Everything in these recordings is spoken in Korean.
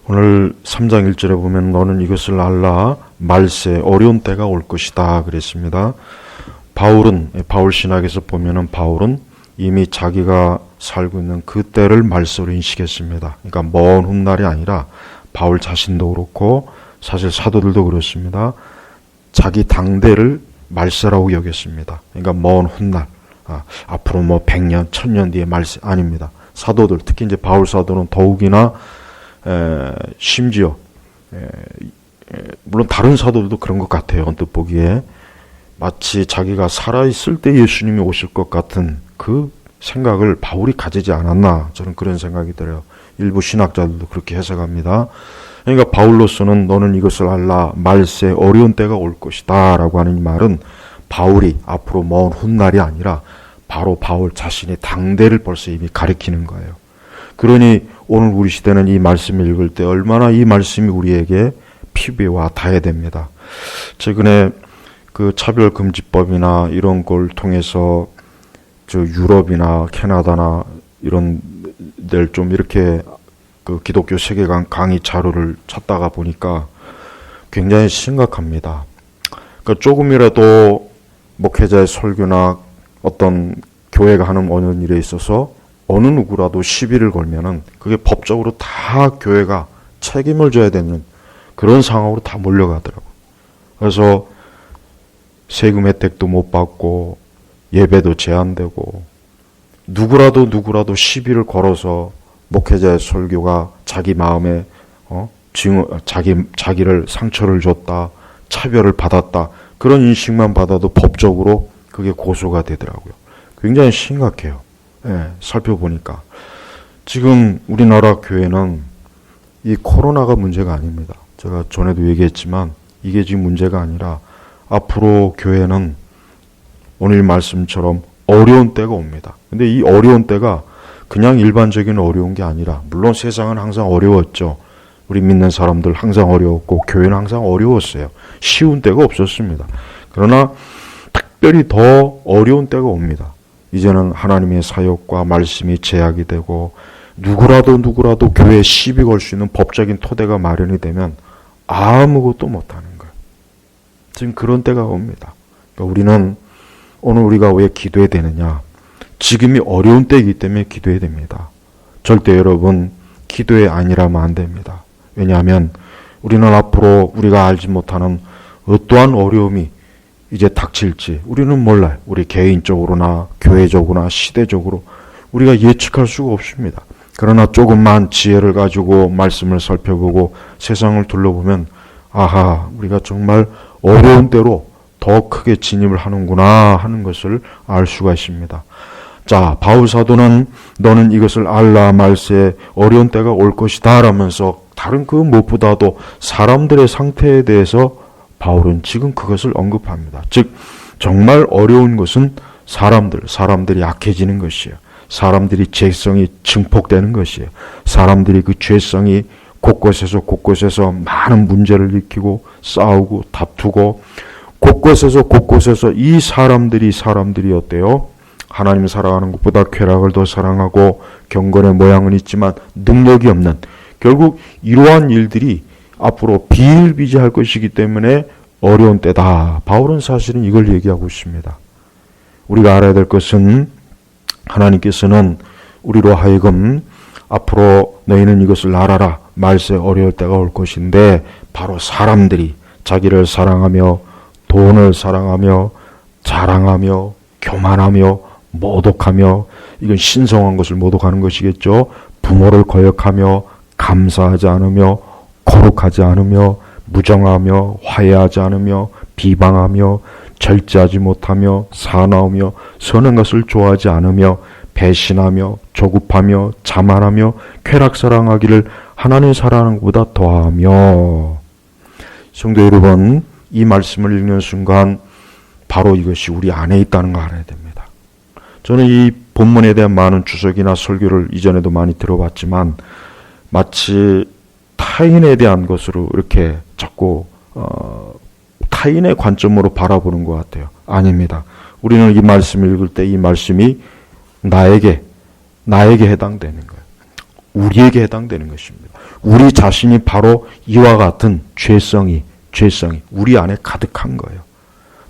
오늘 3장 1절에 보면 너는 이것을 알라 말세 어려운 때가 올 것이다 그랬습니다. 바울 신학에서 보면은 바울은 이미 자기가 살고 있는 그 때를 말세로 인식했습니다. 그러니까 먼 훗날이 아니라 바울 자신도 그렇고 사실 사도들도 그렇습니다. 자기 당대를 말세라고 여겼습니다. 그러니까 먼 훗날, 앞으로 100년, 1000년 뒤에 말세 아닙니다. 사도들, 특히 이제 바울 사도는 더욱이나 심지어 물론 다른 사도들도 그런 것 같아요. 언뜻 보기에 마치 자기가 살아있을 때 예수님이 오실 것 같은 그 생각을 바울이 가지지 않았나, 저는 그런 생각이 들어요. 일부 신학자들도 그렇게 해석합니다. 그러니까 바울로서는 너는 이것을 알라 말세 어려운 때가 올 것이다 라고 하는 이 말은 바울이 앞으로 먼 훗날이 아니라 바로 바울 자신의 당대를 벌써 이미 가리키는 거예요. 그러니 오늘 우리 시대는 이 말씀을 읽을 때 얼마나 이 말씀이 우리에게 피부에 와 닿아야 됩니다. 최근에 그 차별금지법이나 이런 걸 통해서 저 유럽이나 캐나다나 이런 데를 좀 이렇게 그 기독교 세계관 강의 자료를 찾다가 보니까 굉장히 심각합니다. 그러니까 조금이라도 목회자의 설교나 어떤 교회가 하는 어느 일에 있어서 어느 누구라도 시비를 걸면은 그게 법적으로 다 교회가 책임을 져야 되는 그런 상황으로 다 몰려가더라고요. 그래서 세금 혜택도 못 받고 예배도 제한되고 누구라도 시비를 걸어서 목회자의 설교가 자기 마음에 자기를 상처를 줬다, 차별을 받았다, 그런 인식만 받아도 법적으로 그게 고소가 되더라고요. 굉장히 심각해요. 살펴보니까 지금 우리나라 교회는 이 코로나가 문제가 아닙니다. 제가 전에도 얘기했지만 이게 지금 문제가 아니라 앞으로 교회는 오늘 말씀처럼 어려운 때가 옵니다. 근데 이 어려운 때가 그냥 일반적인 어려운 게 아니라, 물론 세상은 항상 어려웠죠. 우리 믿는 사람들 항상 어려웠고 교회는 항상 어려웠어요. 쉬운 때가 없었습니다. 그러나 특별히 더 어려운 때가 옵니다. 이제는 하나님의 사역과 말씀이 제약이 되고 누구라도 교회에 시비 걸 수 있는 법적인 토대가 마련이 되면 아무것도 못하는 거예요. 지금 그런 때가 옵니다. 그러니까 우리는 오늘 우리가 왜 기도해야 되느냐? 지금이 어려운 때이기 때문에 기도해야 됩니다. 절대 여러분 기도에 아니라면 안 됩니다. 왜냐하면 우리는 앞으로 우리가 알지 못하는 어떠한 어려움이 이제 닥칠지 우리는 몰라요. 우리 개인적으로나 교회적으로나 시대적으로 우리가 예측할 수가 없습니다. 그러나 조금만 지혜를 가지고 말씀을 살펴보고 세상을 둘러보면 아하, 우리가 정말 어려운 때로 더 크게 진입을 하는구나 하는 것을 알 수가 있습니다. 자, 바울 사도는 너는 이것을 알라 말세 어려운 때가 올 것이다 라면서 다른 그 무엇보다도 사람들의 상태에 대해서 바울은 지금 그것을 언급합니다. 즉 정말 어려운 것은 사람들이 약해지는 것이에요. 사람들이 죄성이 증폭되는 것이에요. 사람들이 그 죄성이 곳곳에서 많은 문제를 일으키고 싸우고 다투고 곳곳에서 이 사람들이 어때요? 하나님 사랑하는 것보다 쾌락을 더 사랑하고 경건의 모양은 있지만 능력이 없는, 결국 이러한 일들이 앞으로 비일비재할 것이기 때문에 어려운 때다. 바울은 사실은 이걸 얘기하고 있습니다. 우리가 알아야 될 것은 하나님께서는 우리로 하여금 앞으로 너희는 이것을 알아라 말세 어려울 때가 올 것인데 바로 사람들이 자기를 사랑하며 돈을 사랑하며 자랑하며 교만하며 모독하며, 이건 신성한 것을 모독하는 것이겠죠. 부모를 거역하며 감사하지 않으며 거룩하지 않으며 무정하며 화해하지 않으며 비방하며 절제하지 못하며 사나우며 선한 것을 좋아하지 않으며 배신하며 조급하며 자만하며 쾌락사랑하기를 하나님 사랑하는 것보다 더하며. 성도 여러분, 이 말씀을 읽는 순간 바로 이것이 우리 안에 있다는 거 알아야 됩니다. 저는 이 본문에 대한 많은 주석이나 설교를 이전에도 많이 들어봤지만 마치 타인에 대한 것으로 이렇게 자꾸 타인의 관점으로 바라보는 것 같아요. 아닙니다. 우리는 이 말씀을 읽을 때 이 말씀이 나에게 해당되는 거예요. 우리에게 해당되는 것입니다. 우리 자신이 바로 이와 같은 죄성이 우리 안에 가득한 거예요.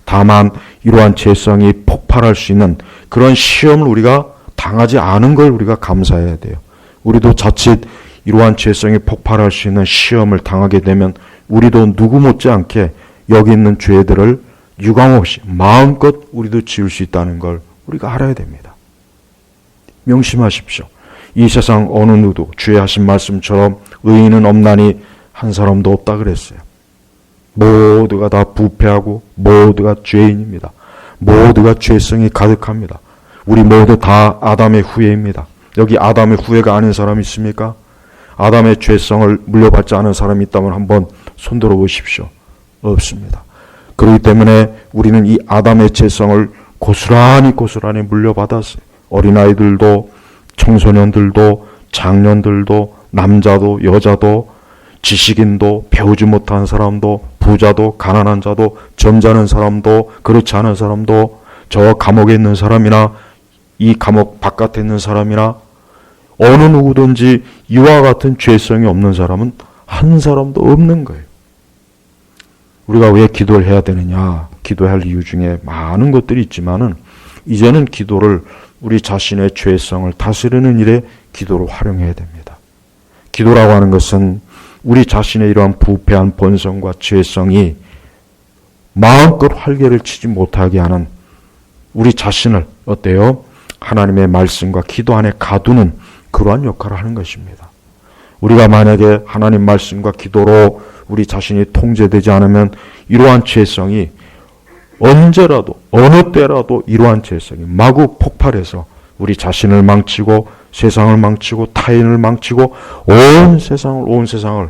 다만 이러한 죄성이 폭발할 수 있는 그런 시험을 우리가 당하지 않은 걸 우리가 감사해야 돼요. 우리도 자칫 이러한 죄성이 폭발할 수 있는 시험을 당하게 되면 우리도 누구 못지않게 여기 있는 죄들을 유감없이 마음껏 우리도 지을 수 있다는 걸 우리가 알아야 됩니다. 명심하십시오. 이 세상 어느 누구도 주의 하신 말씀처럼 의인은 없나니 한 사람도 없다 그랬어요. 모두가 다 부패하고 모두가 죄인입니다. 모두가 죄성이 가득합니다. 우리 모두 다 아담의 후예입니다. 여기 아담의 후예가 아닌 사람 있습니까? 아담의 죄성을 물려받지 않은 사람이 있다면 한번 손들어 보십시오. 없습니다. 그렇기 때문에 우리는 이 아담의 죄성을 고스란히 물려받았어요. 어린아이들도 청소년들도 장년들도 남자도 여자도 지식인도 배우지 못한 사람도 부자도 가난한 자도 점잖은 사람도 그렇지 않은 사람도 저 감옥에 있는 사람이나 이 감옥 바깥에 있는 사람이나 어느 누구든지 이와 같은 죄성이 없는 사람은 한 사람도 없는 거예요. 우리가 왜 기도를 해야 되느냐? 기도할 이유 중에 많은 것들이 있지만은 이제는 기도를 우리 자신의 죄성을 다스리는 일에 기도를 활용해야 됩니다. 기도라고 하는 것은 우리 자신의 이러한 부패한 본성과 죄성이 마음껏 활개를 치지 못하게 하는 우리 자신을 어때요? 하나님의 말씀과 기도 안에 가두는 그러한 역할을 하는 것입니다. 우리가 만약에 하나님 말씀과 기도로 우리 자신이 통제되지 않으면 이러한 죄성이 언제라도 어느 때라도 이러한 죄성이 마구 폭발해서 우리 자신을 망치고 세상을 망치고 타인을 망치고 온 세상을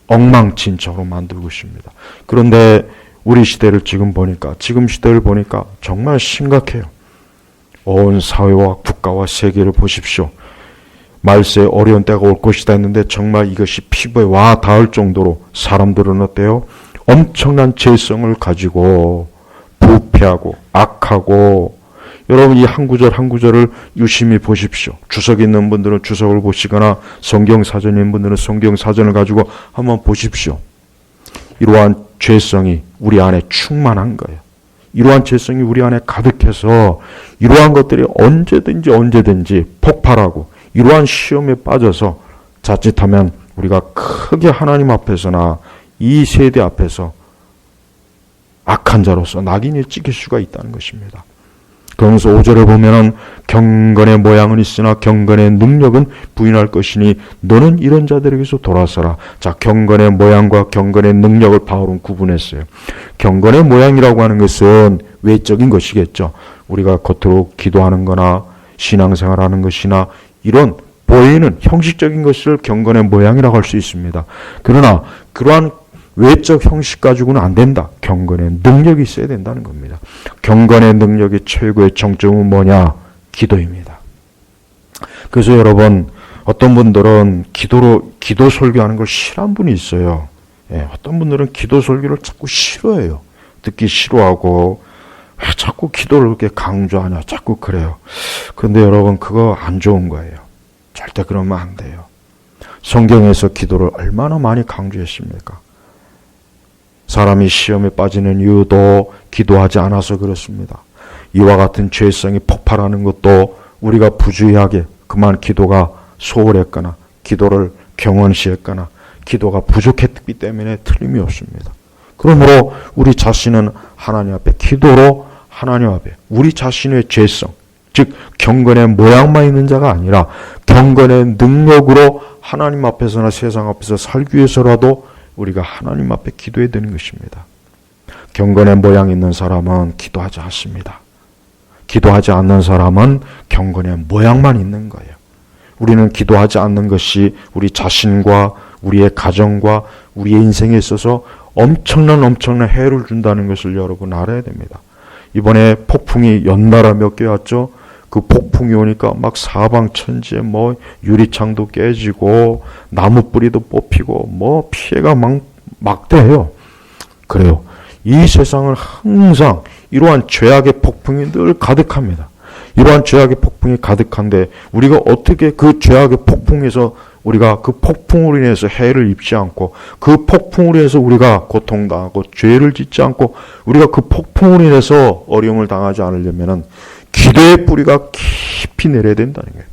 엉망진창으로 만들고 있습니다. 그런데 우리 시대를 지금 시대를 보니까 정말 심각해요. 온 사회와 국가와 세계를 보십시오. 말세에 어려운 때가 올 것이다 했는데 정말 이것이 피부에 와 닿을 정도로 사람들은 어때요? 엄청난 죄성을 가지고 부패하고 악하고 여러분 이 한 구절 한 구절을 유심히 보십시오. 주석 있는 분들은 주석을 보시거나 성경사전인 있는 분들은 성경사전을 가지고 한번 보십시오. 이러한 죄성이 우리 안에 충만한 거예요. 이러한 죄성이 우리 안에 가득해서 이러한 것들이 언제든지 폭발하고 이러한 시험에 빠져서 자칫하면 우리가 크게 하나님 앞에서나 이 세대 앞에서 악한 자로서 낙인이 찍힐 수가 있다는 것입니다. 그러면서 5절을 보면은 경건의 모양은 있으나 경건의 능력은 부인할 것이니 너는 이런 자들에게서 돌아서라. 자, 경건의 모양과 경건의 능력을 바울은 구분했어요. 경건의 모양이라고 하는 것은 외적인 것이겠죠. 우리가 겉으로 기도하는 거나 신앙생활하는 것이나 이런 보이는 형식적인 것을 경건의 모양이라고 할 수 있습니다. 그러나 그러한 외적 형식 가지고는 안 된다. 경건의 능력이 있어야 된다는 겁니다. 경건의 능력의 최고의 정점은 뭐냐? 기도입니다. 그래서 여러분 어떤 분들은 기도 설교하는 걸 싫어하는 분이 있어요. 예, 어떤 분들은 기도 설교를 자꾸 싫어해요. 듣기 싫어하고 왜 자꾸 기도를 그렇게 강조하냐? 자꾸 그래요. 그런데 여러분 그거 안 좋은 거예요. 절대 그러면 안 돼요. 성경에서 기도를 얼마나 많이 강조했습니까? 사람이 시험에 빠지는 이유도 기도하지 않아서 그렇습니다. 이와 같은 죄성이 폭발하는 것도 우리가 부주의하게 그만 기도가 소홀했거나 기도를 경원시했거나 기도가 부족했기 때문에 틀림이 없습니다. 그러므로 우리 자신은 하나님 앞에 기도로 하나님 앞에 우리 자신의 죄성 즉 경건의 모양만 있는 자가 아니라 경건의 능력으로 하나님 앞에서나 세상 앞에서 살기 위해서라도 우리가 하나님 앞에 기도해야 되는 것입니다. 경건의 모양 있는 사람은 기도하지 않습니다. 기도하지 않는 사람은 경건의 모양만 있는 거예요. 우리는 기도하지 않는 것이 우리 자신과 우리의 가정과 우리의 인생에 있어서 엄청난 해를 준다는 것을 여러분 알아야 됩니다. 이번에 폭풍이 연달아 몇 개 왔죠? 그 폭풍이 오니까 막 사방천지에 뭐 유리창도 깨지고 나무 뿌리도 뽑히고 뭐 피해가 막대해요. 그래요. 이 세상은 항상 이러한 죄악의 폭풍이 늘 가득합니다. 이러한 죄악의 폭풍이 가득한데 우리가 어떻게 그 죄악의 폭풍에서 우리가 그 폭풍으로 인해서 해를 입지 않고 그 폭풍으로 인해서 우리가 고통당하고 죄를 짓지 않고 우리가 그 폭풍으로 인해서 어려움을 당하지 않으려면은 기도의 뿌리가 깊이 내려야 된다는 거예요.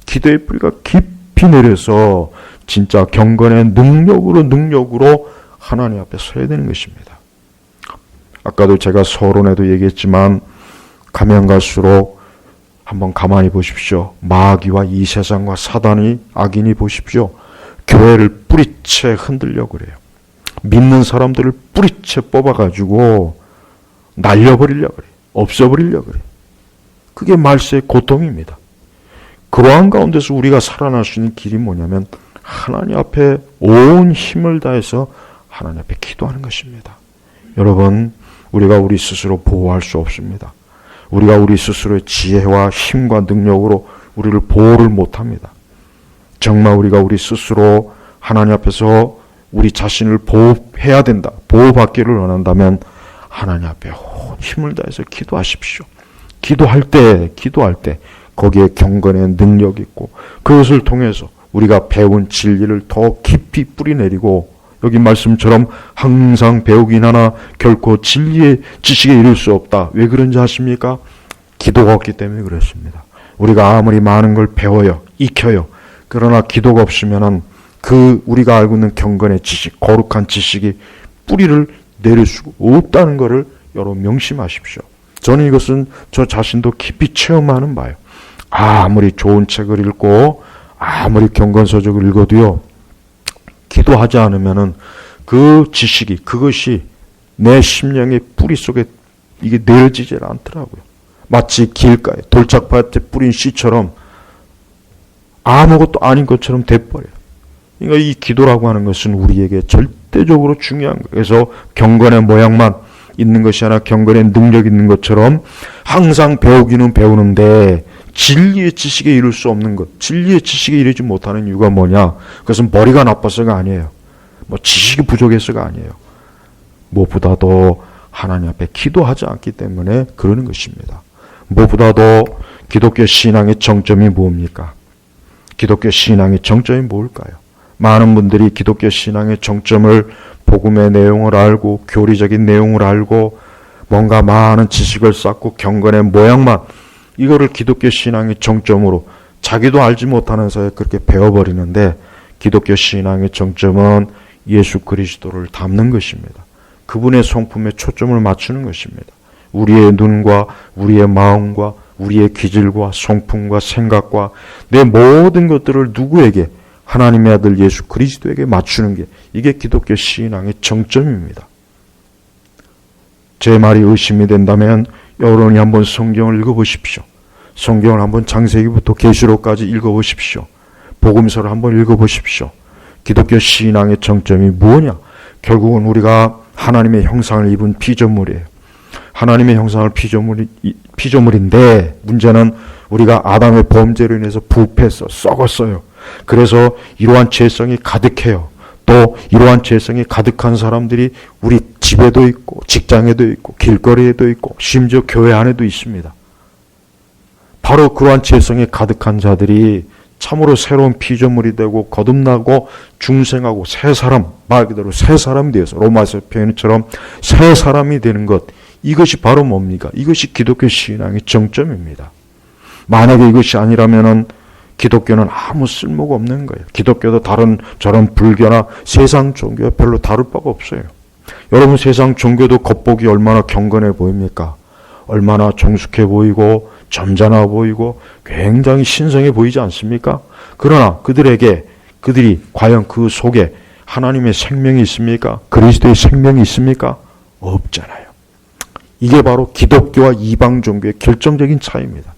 기도의 뿌리가 깊이 내려서 진짜 경건의 능력으로 하나님 앞에 서야 되는 것입니다. 아까도 제가 서론에도 얘기했지만 가면 갈수록 한번 가만히 보십시오. 마귀와 이 세상과 사단이 악인이 보십시오. 교회를 뿌리채 흔들려고 그래요. 믿는 사람들을 뿌리채 뽑아가지고 날려버리려고 그래요. 없애버리려고 그래요. 그게 말세의 고통입니다. 그러한 가운데서 우리가 살아날 수 있는 길이 뭐냐면 하나님 앞에 온 힘을 다해서 하나님 앞에 기도하는 것입니다. 여러분, 우리가 우리 스스로 보호할 수 없습니다. 우리가 우리 스스로의 지혜와 힘과 능력으로 우리를 보호를 못합니다. 정말 우리가 우리 스스로 하나님 앞에서 우리 자신을 보호해야 된다. 보호받기를 원한다면 하나님 앞에 온 힘을 다해서 기도하십시오. 기도할 때 거기에 경건의 능력이 있고 그것을 통해서 우리가 배운 진리를 더 깊이 뿌리내리고 여기 말씀처럼 항상 배우긴 하나 결코 진리의 지식에 이를 수 없다. 왜 그런지 아십니까? 기도가 없기 때문에 그렇습니다. 우리가 아무리 많은 걸 배워요. 익혀요. 그러나 기도가 없으면은 그 우리가 알고 있는 경건의 지식, 거룩한 지식이 뿌리를 내릴 수가 없다는 것을 여러분 명심하십시오. 저는 이것은 저 자신도 깊이 체험하는 바예요. 아무리 좋은 책을 읽고 아무리 경건서적을 읽어도요. 기도하지 않으면은 그 지식이 그것이 내 심령의 뿌리 속에 이게 내려지질 않더라고요. 마치 길가에 돌짝밭에 뿌린 씨처럼 아무것도 아닌 것처럼 돼버려요. 그러니까 이 기도라고 하는 것은 우리에게 절대적으로 중요한 거예요. 그래서 경건의 모양만 있는 것이 아니라 경건의 능력 있는 것처럼 항상 배우기는 배우는데 진리의 지식에 이룰 수 없는 것, 진리의 지식에 이르지 못하는 이유가 뭐냐? 그것은 머리가 나빠서가 아니에요. 지식이 부족해서가 아니에요. 무엇보다도 하나님 앞에 기도하지 않기 때문에 그러는 것입니다. 무엇보다도 기독교 신앙의 정점이 뭡니까? 기독교 신앙의 정점이 뭘까요? 많은 분들이 기독교 신앙의 정점을 복음의 내용을 알고 교리적인 내용을 알고 뭔가 많은 지식을 쌓고 경건의 모양만 이거를 기독교 신앙의 정점으로 자기도 알지 못하는 사이에 그렇게 배워버리는데 기독교 신앙의 정점은 예수 그리스도를 담는 것입니다. 그분의 성품에 초점을 맞추는 것입니다. 우리의 눈과 우리의 마음과 우리의 기질과 성품과 생각과 내 모든 것들을 누구에게? 하나님의 아들 예수 그리스도에게 맞추는 게 이게 기독교 신앙의 정점입니다. 제 말이 의심이 된다면 여러분이 한번 성경을 읽어보십시오. 성경을 한번 창세기부터 계시록까지 읽어보십시오. 복음서를 한번 읽어보십시오. 기독교 신앙의 정점이 뭐냐? 결국은 우리가 하나님의 형상을 입은 피조물이에요. 하나님의 형상을 피조물인데 문제는 우리가 아담의 범죄로 인해서 부패해서 썩었어요. 그래서 이러한 죄성이 가득해요. 또 이러한 죄성이 가득한 사람들이 우리 집에도 있고 직장에도 있고 길거리에도 있고 심지어 교회 안에도 있습니다. 바로 그러한 죄성이 가득한 자들이 참으로 새로운 피조물이 되고 거듭나고 중생하고 새 사람, 말 그대로 새 사람이 되어서 로마서 표현처럼 새 사람이 되는 것, 이것이 바로 뭡니까? 이것이 기독교 신앙의 정점입니다. 만약에 이것이 아니라면은 기독교는 아무 쓸모가 없는 거예요. 기독교도 다른 저런 불교나 세상 종교와 별로 다를 바가 없어요. 여러분 세상 종교도 겉보기 얼마나 경건해 보입니까? 얼마나 정숙해 보이고 점잖아 보이고 굉장히 신성해 보이지 않습니까? 그러나 그들이 과연 그 속에 하나님의 생명이 있습니까? 그리스도의 생명이 있습니까? 없잖아요. 이게 바로 기독교와 이방 종교의 결정적인 차이입니다.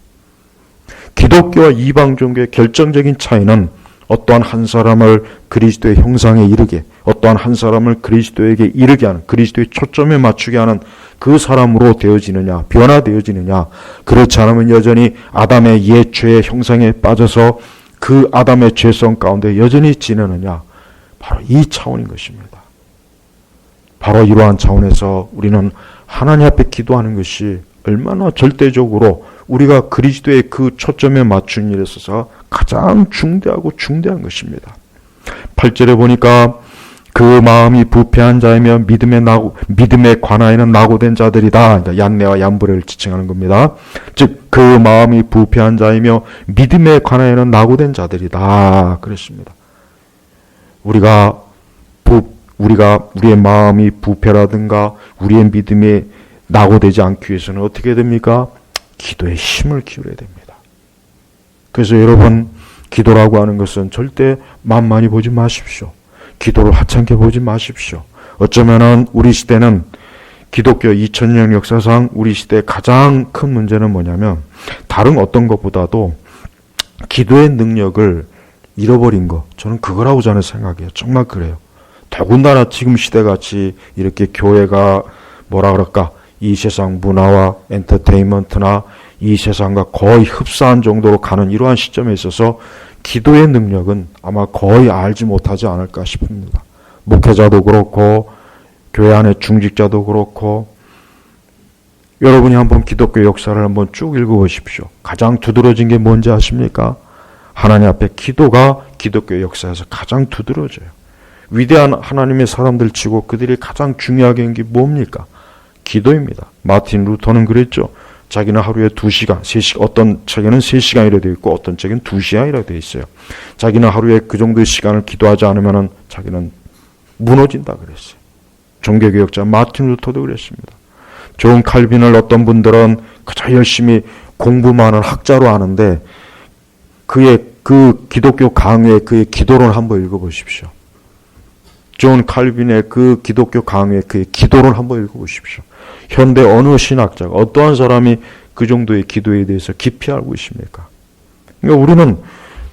기독교와 이방 종교의 결정적인 차이는 어떠한 한 사람을 그리스도의 형상에 이르게, 어떠한 한 사람을 그리스도에게 이르게 하는, 그리스도의 초점에 맞추게 하는 그 사람으로 되어지느냐, 변화되어지느냐, 그렇지 않으면 여전히 아담의 옛 죄의 형상에 빠져서 그 아담의 죄성 가운데 여전히 지내느냐, 바로 이 차원인 것입니다. 바로 이러한 차원에서 우리는 하나님 앞에 기도하는 것이 얼마나 절대적으로 우리가 그리스도의 그 초점에 맞춘 일에 있어서 가장 중대하고 중대한 것입니다. 8절에 보니까 그 마음이 부패한 자이며 믿음에 관하여는 낙오된 자들이다. 그러니까 얀네와 얀브레를 지칭하는 겁니다. 즉 그 마음이 부패한 자이며 믿음에 관하여는 낙오된 자들이다. 그랬습니다. 우리가 우리의 마음이 부패라든가 우리의 믿음이 낙오되지 않기 위해서는 어떻게 됩니까? 기도에 힘을 기울여야 됩니다. 그래서 여러분, 기도라고 하는 것은 절대 만만히 보지 마십시오. 기도를 하찮게 보지 마십시오. 어쩌면은 우리 시대는 기독교 2000년 역사상 우리 시대의 가장 큰 문제는 뭐냐면 다른 어떤 것보다도 기도의 능력을 잃어버린 거. 저는 그거라고 저는 생각해요. 정말 그래요. 더군다나 지금 시대같이 이렇게 교회가 뭐라 그럴까, 이 세상 문화와 엔터테인먼트나 이 세상과 거의 흡사한 정도로 가는 이러한 시점에 있어서 기도의 능력은 아마 거의 알지 못하지 않을까 싶습니다. 목회자도 그렇고 교회 안의 중직자도 그렇고. 여러분이 한번 기독교 역사를 한번 쭉 읽어보십시오. 가장 두드러진 게 뭔지 아십니까? 하나님 앞에 기도가 기독교 역사에서 가장 두드러져요. 위대한 하나님의 사람들 치고 그들이 가장 중요하게 한 게 뭡니까? 기도입니다. 마틴 루터는 그랬죠. 자기는 하루에 2시간, 3시간, 어떤 책에는 3시간이라 되어 있고 어떤 책에는 2시간이라 되어 있어요. 자기는 하루에 그 정도의 시간을 기도하지 않으면 자기는 무너진다 그랬어요. 종교개혁자 마틴 루터도 그랬습니다. 존 칼빈을 어떤 분들은 그저 열심히 공부만을 학자로 아는데 그의 그 기독교 강의의 그의 기도를 한번 읽어보십시오. 존 칼빈의 그 기독교 강의의 그의 기도를 한번 읽어보십시오. 현대 어느 신학자가, 어떠한 사람이 그 정도의 기도에 대해서 깊이 알고 있습니까? 그러니까 우리는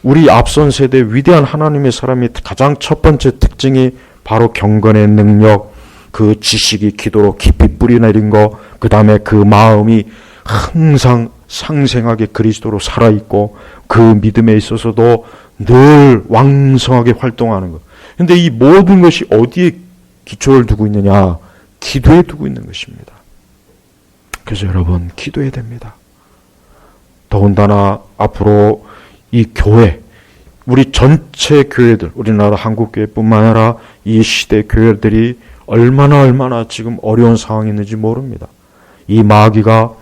우리 앞선 세대 위대한 하나님의 사람이 가장 첫 번째 특징이 바로 경건의 능력, 그 지식이 기도로 깊이 뿌리내린 거, 그 다음에 그 마음이 항상 상생하게 그리스도로 살아있고 그 믿음에 있어서도 늘 왕성하게 활동하는 것. 근데 이 모든 것이 어디에 기초를 두고 있느냐? 기도에 두고 있는 것입니다. 그래서 여러분, 기도해야 됩니다. 더군다나 앞으로 이 교회, 우리 전체 교회들, 우리나라 한국교회뿐만 아니라 이 시대 교회들이 얼마나 지금 어려운 상황이 있는지 모릅니다. 이 마귀가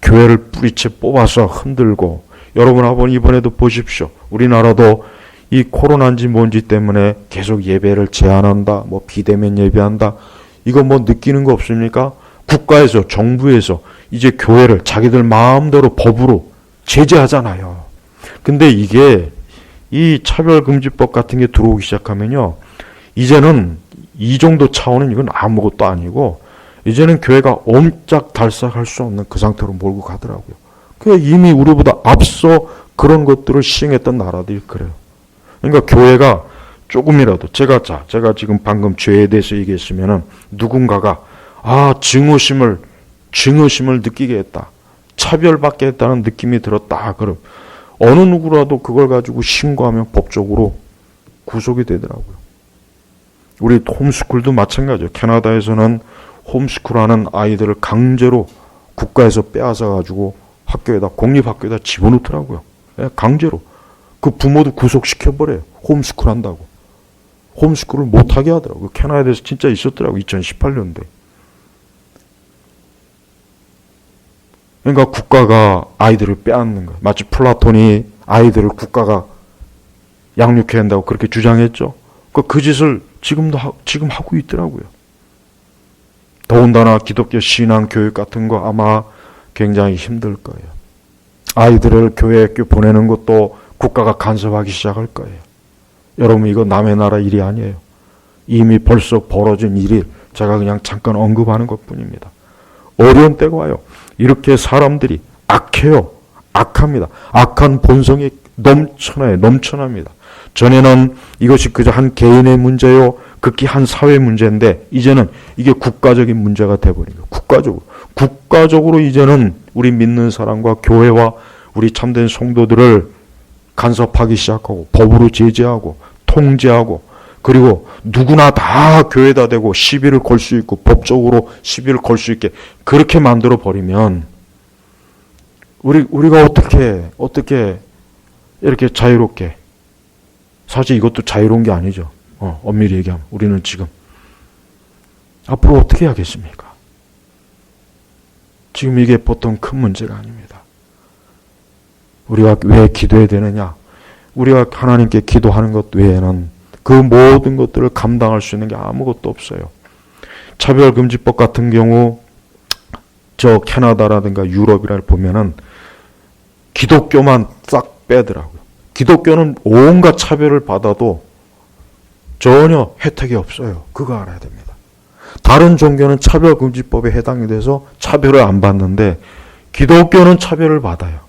교회를 뿌리채 뽑아서 흔들고, 여러분 한번 이번에도 보십시오. 우리나라도 이 코로나인지 뭔지 때문에 계속 예배를 제한한다, 뭐 비대면 예배한다, 이거 뭐 느끼는 거 없습니까? 국가에서, 정부에서 이제 교회를 자기들 마음대로 법으로 제재하잖아요. 근데 이게 이 차별금지법 같은 게 들어오기 시작하면요, 이제는 이 정도 차원은 이건 아무것도 아니고 이제는 교회가 옴짝달싹할 수 없는 그 상태로 몰고 가더라고요. 그 이미 우리보다 앞서 그런 것들을 시행했던 나라들이 그래요. 그러니까 교회가 조금이라도 제가 지금 방금 죄에 대해서 얘기했으면은 누군가가 증오심을 느끼게 했다, 차별받게 했다는 느낌이 들었다, 그럼 어느 누구라도 그걸 가지고 신고하면 법적으로 구속이 되더라고요. 우리 홈스쿨도 마찬가지예요. 캐나다에서는 홈스쿨하는 아이들을 강제로 국가에서 빼앗아 가지고 학교에다, 공립학교에다 집어넣더라고요. 강제로. 그 부모도 구속시켜버려요. 홈스쿨 한다고. 홈스쿨을 못하게 하더라고요. 캐나다에서 진짜 있었더라고요. 2018년도에. 그러니까 국가가 아이들을 빼앗는 거예요. 마치 플라톤이 아이들을 국가가 양육해야 한다고 그렇게 주장했죠. 그 짓을 지금 하고 있더라고요. 더군다나 기독교 신앙 교육 같은 거 아마 굉장히 힘들 거예요. 아이들을 교회 학교 보내는 것도 국가가 간섭하기 시작할 거예요. 여러분, 이거 남의 나라 일이 아니에요. 이미 벌써 벌어진 일이 제가 그냥 잠깐 언급하는 것뿐입니다. 어려운 때가 와요. 이렇게 사람들이 악해요. 악합니다. 악한 본성이 넘쳐납니다. 전에는 이것이 그저 한 개인의 문제요, 극히 한 사회 문제인데 이제는 이게 국가적인 문제가 돼버린 거예요. 국가적으로 이제는 우리 믿는 사람과 교회와 우리 참된 성도들을 간섭하기 시작하고 법으로 제재하고 통제하고, 그리고 누구나 다 교회다 대고 시비를 걸 수 있고 법적으로 시비를 걸 수 있게 그렇게 만들어 버리면 우리가 어떻게 이렇게 자유롭게, 사실 이것도 자유로운 게 아니죠. 엄밀히 얘기하면 우리는 지금 앞으로 어떻게 하겠습니까? 지금 이게 보통 큰 문제가 아닙니다. 우리가 왜 기도해야 되느냐? 우리가 하나님께 기도하는 것 외에는 그 모든 것들을 감당할 수 있는 게 아무것도 없어요. 차별금지법 같은 경우 저 캐나다라든가 유럽이라 보면은 기독교만 싹 빼더라고요. 기독교는 온갖 차별을 받아도 전혀 혜택이 없어요. 그거 알아야 됩니다. 다른 종교는 차별금지법에 해당이 돼서 차별을 안 받는데 기독교는 차별을 받아요.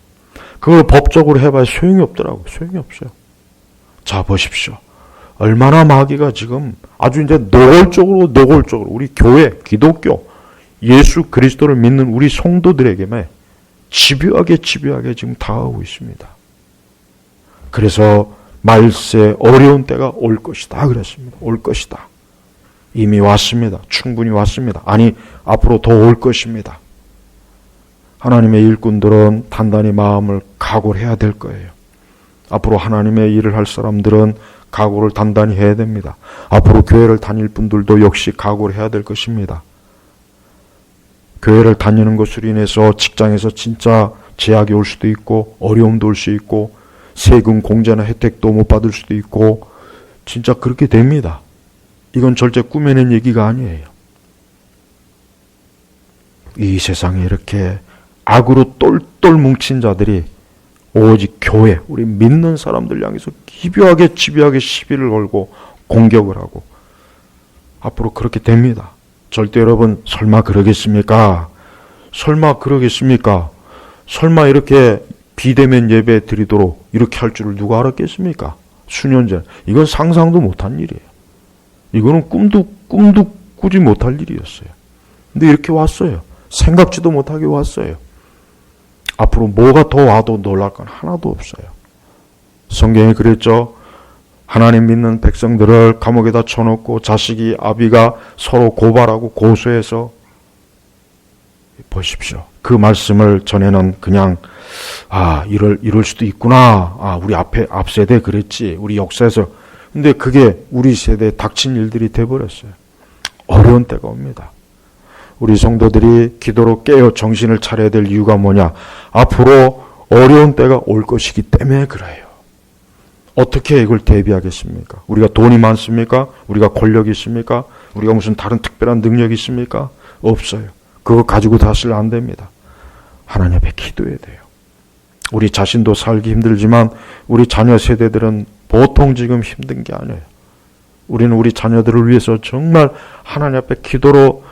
그걸 법적으로 해봐야 소용이 없더라고요. 소용이 없어요. 자, 보십시오. 얼마나 마귀가 지금 아주 이제 노골적으로 우리 교회, 기독교, 예수 그리스도를 믿는 우리 성도들에게만 집요하게 지금 다가오고 있습니다. 그래서 말세 어려운 때가 올 것이다 그랬습니다. 올 것이다. 이미 왔습니다. 충분히 왔습니다. 아니, 앞으로 더 올 것입니다. 하나님의 일꾼들은 단단히 마음을 각오를 해야 될 거예요. 앞으로 하나님의 일을 할 사람들은 각오를 단단히 해야 됩니다. 앞으로 교회를 다닐 분들도 역시 각오를 해야 될 것입니다. 교회를 다니는 것으로 인해서 직장에서 진짜 제약이 올 수도 있고 어려움도 올 수 있고 세금 공제나 혜택도 못 받을 수도 있고 진짜 그렇게 됩니다. 이건 절대 꾸며낸 얘기가 아니에요. 이 세상에 이렇게 악으로 똘똘 뭉친 자들이 오직 교회, 우리 믿는 사람들 향해서 집요하게 시비를 걸고 공격을 하고 앞으로 그렇게 됩니다. 절대 여러분 설마 그러겠습니까? 설마 그러겠습니까? 설마 이렇게 비대면 예배 드리도록 이렇게 할 줄을 누가 알았겠습니까? 수년 전. 이건 상상도 못한 일이에요. 이거는 꿈도 꾸지 못할 일이었어요. 근데 이렇게 왔어요. 생각지도 못하게 왔어요. 앞으로 뭐가 더 와도 놀랄 건 하나도 없어요. 성경에 그랬죠. 하나님 믿는 백성들을 감옥에다 쳐놓고 자식이 아비가 서로 고발하고 고소해서 보십시오. 그 말씀을 전에는 그냥 이럴 수도 있구나. 우리 앞 세대 그랬지. 우리 역사에서. 근데 그게 우리 세대에 닥친 일들이 돼버렸어요. 어려운 때가 옵니다. 우리 성도들이 기도로 깨어 정신을 차려야 될 이유가 뭐냐? 앞으로 어려운 때가 올 것이기 때문에 그래요. 어떻게 이걸 대비하겠습니까? 우리가 돈이 많습니까? 우리가 권력이 있습니까? 우리가 무슨 다른 특별한 능력이 있습니까? 없어요. 그거 가지고 다스려 안 됩니다. 하나님 앞에 기도해야 돼요. 우리 자신도 살기 힘들지만 우리 자녀 세대들은 보통 지금 힘든 게 아니에요. 우리는 우리 자녀들을 위해서 정말 하나님 앞에 기도로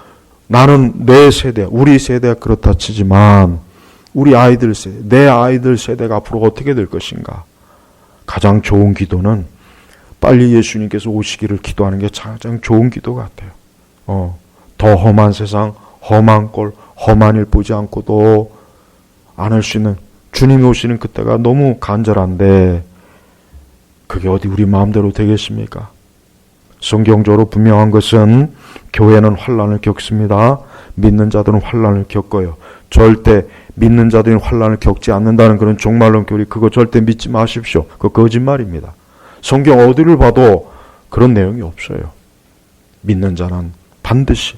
나는 내 세대, 우리 세대가 그렇다 치지만 우리 아이들 세대, 내 아이들 세대가 앞으로 어떻게 될 것인가? 가장 좋은 기도는 빨리 예수님께서 오시기를 기도하는 게 가장 좋은 기도 같아요. 더 험한 세상, 험한 꼴, 험한 일 보지 않고도 안 할 수 있는 주님이 오시는 그때가 너무 간절한데 그게 어디 우리 마음대로 되겠습니까? 성경적으로 분명한 것은 교회는 환난을 겪습니다. 믿는 자들은 환난을 겪어요. 절대 믿는 자들은 환난을 겪지 않는다는 그런 종말론 교리 그거 절대 믿지 마십시오. 그거 거짓말입니다. 성경 어디를 봐도 그런 내용이 없어요. 믿는 자는 반드시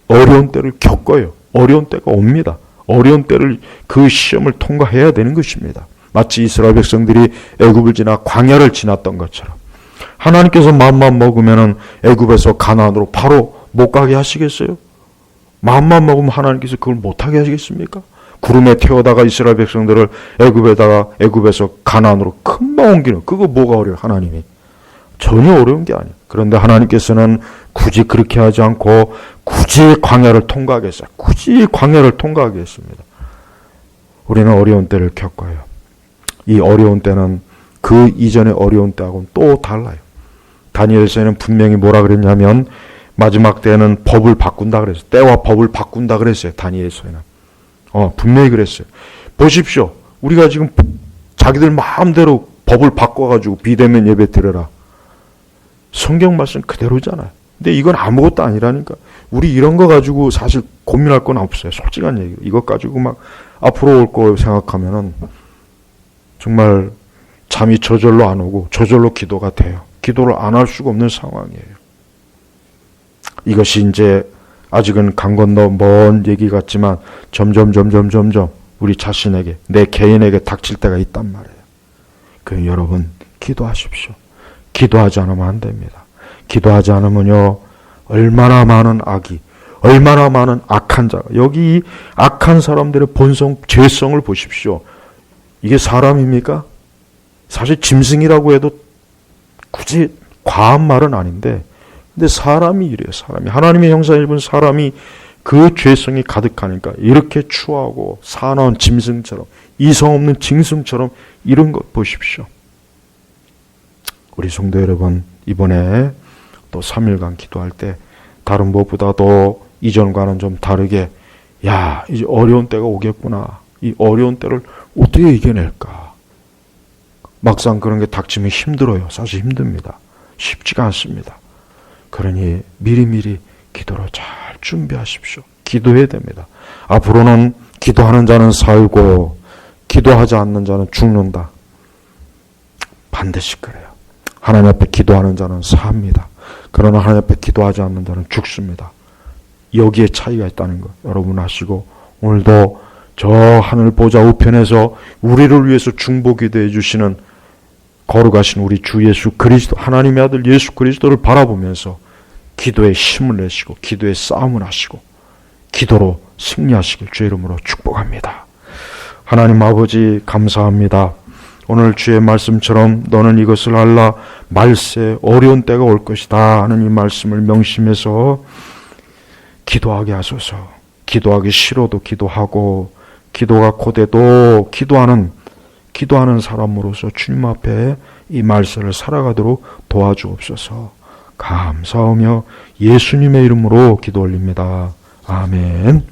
어려운 때를 겪어요. 어려운 때가 옵니다. 어려운 때를 그 시험을 통과해야 되는 것입니다. 마치 이스라엘 백성들이 애굽을 지나 광야를 지났던 것처럼 하나님께서 마음만 먹으면은 애굽에서 가나안으로 바로 못 가게 하시겠어요? 마음만 먹으면 하나님께서 그걸 못하게 하시겠습니까? 구름에 태워다가 이스라엘 백성들을 애굽에서 가나안으로 금방 옮기는 그거 뭐가 어려워요? 하나님이 전혀 어려운 게 아니에요. 그런데 하나님께서는 굳이 그렇게 하지 않고 굳이 광야를 통과하게 했어요. 굳이 광야를 통과하게 했습니다. 우리는 어려운 때를 겪어요. 이 어려운 때는 그 이전의 어려운 때하고는 또 달라요. 다니엘서에는 분명히 뭐라 그랬냐면 마지막 때는 법을 바꾼다 그랬어요. 때와 법을 바꾼다 그랬어요. 다니엘서에는. 분명히 그랬어요. 보십시오. 우리가 지금 자기들 마음대로 법을 바꿔가지고 비대면 예배 드려라. 성경 말씀 그대로잖아요. 근데 이건 아무것도 아니라니까. 우리 이런 거 가지고 사실 고민할 건 없어요. 솔직한 얘기로. 이것 가지고 막 앞으로 올 거 생각하면은 정말 잠이 저절로 안 오고 저절로 기도가 돼요. 기도를 안 할 수가 없는 상황이에요. 이것이 이제 아직은 강 건너 먼 얘기 같지만 점점 우리 자신에게, 내 개인에게 닥칠 때가 있단 말이에요. 그 여러분 기도하십시오. 기도하지 않으면 안 됩니다. 기도하지 않으면요, 얼마나 많은 악이, 얼마나 많은 악한 자가, 여기 이 악한 사람들의 본성, 죄성을 보십시오. 이게 사람입니까? 사실 짐승이라고 해도 굳이 과한 말은 아닌데, 근데 사람이 이래요. 사람이, 하나님의 형상을 입은 사람이 그 죄성이 가득하니까 이렇게 추하고 사나운 짐승처럼, 이성 없는 짐승처럼 이런 것 보십시오. 우리 성도 여러분, 이번에 또 3일간 기도할 때 다른 무엇보다도 이전과는 좀 다르게, 야, 이제 어려운 때가 오겠구나. 이 어려운 때를 어떻게 이겨낼까? 막상 그런 게 닥치면 힘들어요. 사실 힘듭니다. 쉽지가 않습니다. 그러니 미리미리 기도로 잘 준비하십시오. 기도해야 됩니다. 앞으로는 기도하는 자는 살고 기도하지 않는 자는 죽는다. 반드시 그래요. 하나님 앞에 기도하는 자는 삽니다. 그러나 하나님 앞에 기도하지 않는 자는 죽습니다. 여기에 차이가 있다는 것 여러분 아시고, 오늘도 저 하늘 보좌 우편에서 우리를 위해서 중보기도해 주시는 거룩하신 우리 주 예수 그리스도, 하나님의 아들 예수 그리스도를 바라보면서 기도에 힘을 내시고 기도에 싸움을 하시고 기도로 승리하시길 주의 이름으로 축복합니다. 하나님 아버지 감사합니다. 오늘 주의 말씀처럼 너는 이것을 알라, 말세 어려운 때가 올 것이다 하는 이 말씀을 명심해서 기도하게 하소서. 기도하기 싫어도 기도하고, 기도가 고돼도 기도하는 사람으로서 주님 앞에 이 말씀을 살아가도록 도와주옵소서. 감사하며 예수님의 이름으로 기도 올립니다. 아멘.